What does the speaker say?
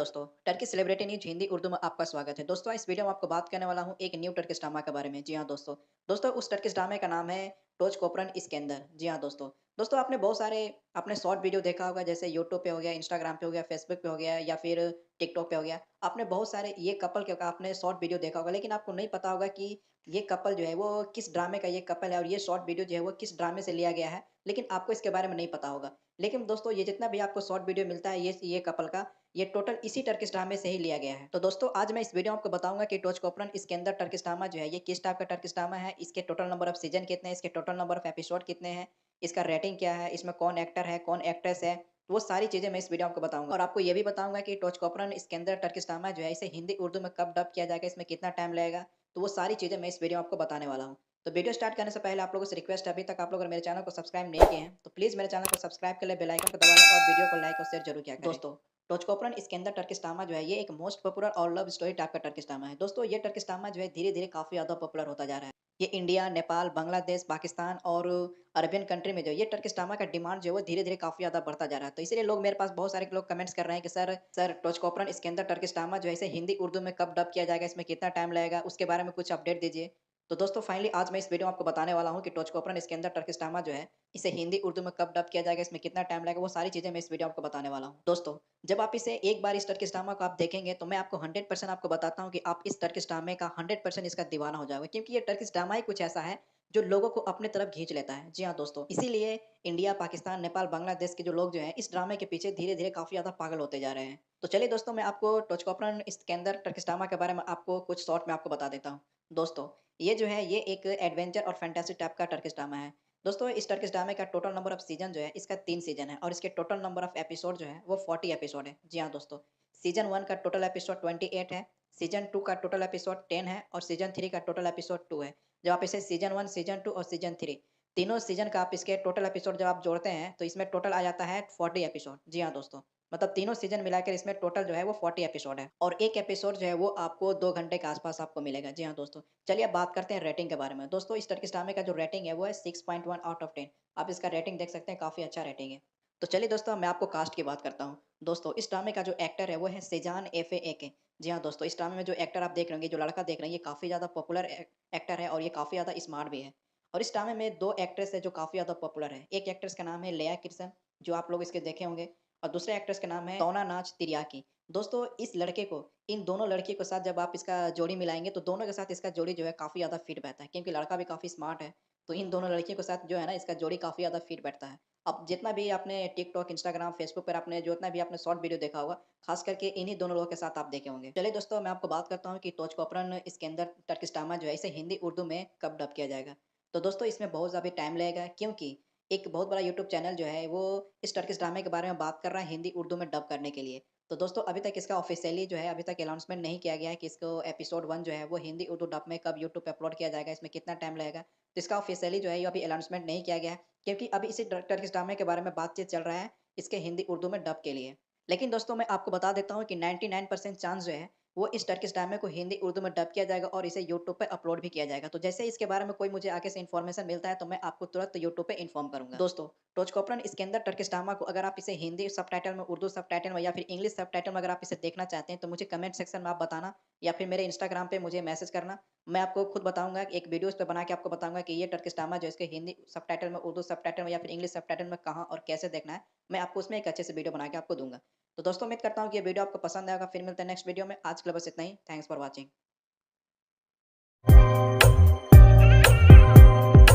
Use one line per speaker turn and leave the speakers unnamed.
दोस्तों, Turkey celebrity news Hindi Urdu में आपका स्वागत है। दोस्तों, इस वीडियो में आपको बात करने वाला हूँ एक न्यू टर्किश ड्रामा के बारे में। जी हाँ दोस्तों। दोस्तों, उस टर्किश ड्रामे का नाम है टोच कोपरन इस्केंदर। जी हाँ दोस्तों। दोस्तों, आपने बहुत सारे अपने शॉर्ट वीडियो देखा होगा, जैसे यूट्यूब पे हो गया, इंस्टाग्राम पे हो गया, फेसबुक पे हो गया या फिर टिकटॉक पे हो गया। आपने बहुत सारे ये कपल के आपने शॉर्ट वीडियो देखा होगा, लेकिन आपको नहीं पता होगा कि ये कपल जो है वो किस ड्रामे का ये कपल है और ये शॉर्ट वीडियो जो है वो किस ड्रामे से लिया गया है, लेकिन आपको इसके बारे में नहीं पता होगा। लेकिन दोस्तों, ये जितना भी आपको शॉर्ट वीडियो मिलता है ये कपल का, ये टोटल इसी टर्किश ड्रामे से ही लिया गया है। तो दोस्तों, आज मैं इस वीडियो में आपको बताऊंगा कि टोच कॉपरन इसके अंदर टर्किश ड्रामा जो है ये किस टाइप का टर्किश ड्रामा है, इसके टोटल नंबर ऑफ सीजन कितने हैं, इसके टोटल नंबर ऑफ एपिसोड कितने हैं, इसका रेटिंग क्या है, इसमें कौन एक्टर है, कौन एक्ट्रेस है। तो वो सारी चीजें मैं इस वीडियो में आपको बताऊंगा और आपको ये भी बताऊंगा कि टोच कॉपरन इसके अंदर टर्किश ड्रामा जो है इसे हिंदी उर्दू में कब डब किया जाएगा, इसमें कितना टाइम लगेगा। तो वो सारी चीजें मैं इस वीडियो में आपको बताने वाला हूँ। तो वीडियो स्टार्ट करने से पहले आप लोगों से रिक्वेस्ट है, अभी तक आप लोग अगर मेरे चैनल को सब्सक्राइब नहीं किए हैं तो प्लीज मेरे चैनल को सब्सक्राइब कर ले, बेल आइकन को दबा लें और वीडियो को लाइक और शेयर जरूर किया करें। दोस्तों, टोच कॉपरन इसके अंदर टर्किश ड्रामा जो है ये एक मोस्ट पॉपुलर और लव स्टोरी टाइप का टर्किश ड्रामा है। दोस्तों, ये टर्किश ड्रामा जो है धीरे धीरे काफी ज्यादा पॉपुलर होता जा रहा है। ये इंडिया, नेपाल, बांग्लादेश, पाकिस्तान और अरबियन कंट्री में जो है ये टर्किश ड्रामा का डिमांड जो है वो धीरे धीरे काफी ज्यादा बढ़ता जा रहा है। तो इसीलिए लोग मेरे पास बहुत सारे लोग कमेंट्स कर रहे हैं कि सर सर टोच कॉपरन इसके अंदर टर्किश ड्रामा जो है इसे हिंदी उर्दू में कब डब किया जाएगा, इसमें कितना टाइम लगेगा, उसके बारे में कुछ अपडेट दीजिए। तो दोस्तों, फाइनली आज मैं इस वीडियो में आपको बताने वाला हूँ कि टोच कॉपरन इसके अंदर टर्किश ड्रामा जो है इसे हिंदी उर्दू में कब डब किया जाएगा, इसमें कितना टाइम लगेगा, वो सारी चीजें मैं इस वीडियो में आपको बताने वाला हूँ। दोस्तों, जब आप इसे एक बार इस टर्किश ड्रामा को आप देखेंगे तो मैं आपको 100% आपको बताता हूँ कि आप इस टर्किश ड्रामे का 100% इसका दीवाना हो जाओगे, क्योंकि ये टर्किश ड्रामा ही कुछ ऐसा है जो लोगों को अपने तरफ खींच लेता है। जी हाँ दोस्तों, इसीलिए इंडिया, पाकिस्तान, नेपाल, बांग्लादेश के जो लोग जो हैं इस ड्रामे के पीछे धीरे धीरे काफी ज्यादा पागल होते जा रहे हैं। तो चलिए दोस्तों, मैं आपको टोच कॉपरन इसके अंदर टर्किश ड्रामा के बारे में आपको कुछ शॉर्ट में आपको बता देता हूँ। दोस्तों, ये जो है ये एक एडवेंचर और फैंटेसी टाइप का टर्किश ड्रामा है। दोस्तों, इस टर्किश ड्रामे का टोटल नंबर ऑफ सीजन जो है इसका 3 सीजन है और इसके टोटल नंबर ऑफ एपिसोड जो है वो 40 एपिसोड है। जी हाँ दोस्तों, सीजन 1 का टोटल एपिसोड 28 है, सीजन 2 का टोटल एपिसोड 10 है और सीजन 3 का टोटल एपिसोड 2 है। जब आप इसे सीजन 1, सीजन 2 और सीजन 3 तीनों सीजन का आप इसके टोटल एपिसोड जब आप जोड़ते हैं तो इसमें टोटल आ जाता है 40 एपिसोड। जी हाँ दोस्तों, मतलब तीनों सीजन मिलाकर इसमें टोटल जो है वो 40 एपिसोड है और एक एपिसोड जो है वो आपको 2 घंटे के आसपास आपको मिलेगा। जी हाँ दोस्तों, चलिए अब बात करते हैं रेटिंग के बारे में। दोस्तों, इस टर्किश ड्रामे का जो रेटिंग है वो है 6.1 आउट ऑफ 10। आप इसका रेटिंग देख सकते हैं, काफ़ी अच्छा रेटिंग है। तो चलिए दोस्तों, मैं आपको कास्ट की बात करता हूँ। दोस्तों, इस ड्रामे का जो एक्टर है वो है सेजान एफे एके। जी हाँ दोस्तों, इस ड्रामे में जो एक्टर आप देख रहे होंगे, जो लड़का देख रहे हैं, ये काफ़ी ज़्यादा पॉपुलर एक्टर है और ये काफ़ी ज़्यादा स्मार्ट भी है। और इस ड्रामे में 2 एक्ट्रेस है जो काफ़ी ज़्यादा पॉपुलर है। एक एक्ट्रेस का नाम है लेया किर्सन, जो आप लोग इसके देखे होंगे, और दूसरे एक्ट्रेस का नाम है तोना नाच तिर्याकी। दोस्तों, इस लड़के को इन दोनों लड़कियों के साथ जब आप इसका जोड़ी मिलाएँगे तो दोनों के साथ इसका जोड़ी जो है काफ़ी ज़्यादा फिट बैठता है, क्योंकि लड़का भी काफ़ी स्मार्ट है। तो इन दोनों लड़कियों के साथ जो है ना इसका जोड़ी काफ़ी ज़्यादा फिट बैठता है। अब जितना भी आपने टिकटॉक, इंस्टाग्राम, फेसबुक पर आपने जितना भी आपने शॉर्ट वीडियो देखा होगा, ख़ास करके इन्हीं दोनों लोगों के साथ आप देखे होंगे। चलिए दोस्तों, मैं आपको बात करता हूँ कि टोच कॉपरन इसके अंदर टर्किश ड्रामा जो है इसे हिंदी उर्दू में कब डब किया जाएगा। तो दोस्तों, इसमें बहुत ज़्यादा टाइम लगेगा, क्योंकि एक बहुत बड़ा यूट्यूब चैनल जो है वो इस टर्किश ड्रामे के बारे में बात कर रहा है हिंदी उर्दू में डब करने के लिए। तो दोस्तों, अभी तक इसका ऑफ़िशियली जो है अभी तक अनाउंसमेंट नहीं किया गया है कि इसको एपिसोड 1 जो है वो हिंदी उर्दू डब में कब यूट्यूब पे अपलोड किया जाएगा, इसमें कितना टाइम लगेगा। तो इसका ऑफ़िशियली जो है ये अभी अनाउंसमेंट नहीं किया गया है, क्योंकि अभी इसी टर्किश ड्रामे के बारे में बातचीत चल रहा है इसके हिंदी उर्दू में डब के लिए। लेकिन दोस्तों, मैं आपको बता देता हूँ कि 99% चांस जो है वो इस टर्किश ड्रामे को हिंदी उर्दू में डब किया जाएगा और इसे यूट्यूब पे अपलोड भी किया जाएगा। तो जैसे ही इसके बारे में कोई मुझे आगे से इन्फॉर्मेशन मिलता है तो मैं आपको तुरंत यूट्यूब पे इन्फॉर्म करूँगा। दोस्तों, टोच कॉपरन इसके अंदर टर्किश ड्रामा को अगर आप इसे हिंदी सबटाइटल में, उर्दू सबटाइटल में या फिर इंग्लिश सबटाइटल में अगर आप इसे देखना चाहते हैं तो मुझे कमेंट सेक्शन में आप बताना या फिर मेरे इंस्टाग्राम पे मुझे मैसेज करना। मैं आपको खुद बताऊँगा, एक वीडियोज़ पे बना के आपको बताऊँगा कि ये टर्किश ड्रामा जो है इसके हिंदी सबटाइटल में, उर्दू सबटाइटल में या फिर इंग्लिश सबटाइटल में कहाँ और कैसे देखना है, मैं आपको उसमें एक अच्छे से वीडियो बना के आपको दूँगा। तो दोस्तों, उम्मीद करता हूँ कि ये वीडियो आपको पसंद आएगा। फिर मिलते हैं नेक्स्ट वीडियो में। आज के लिए बस इतना ही। Thanks for watching.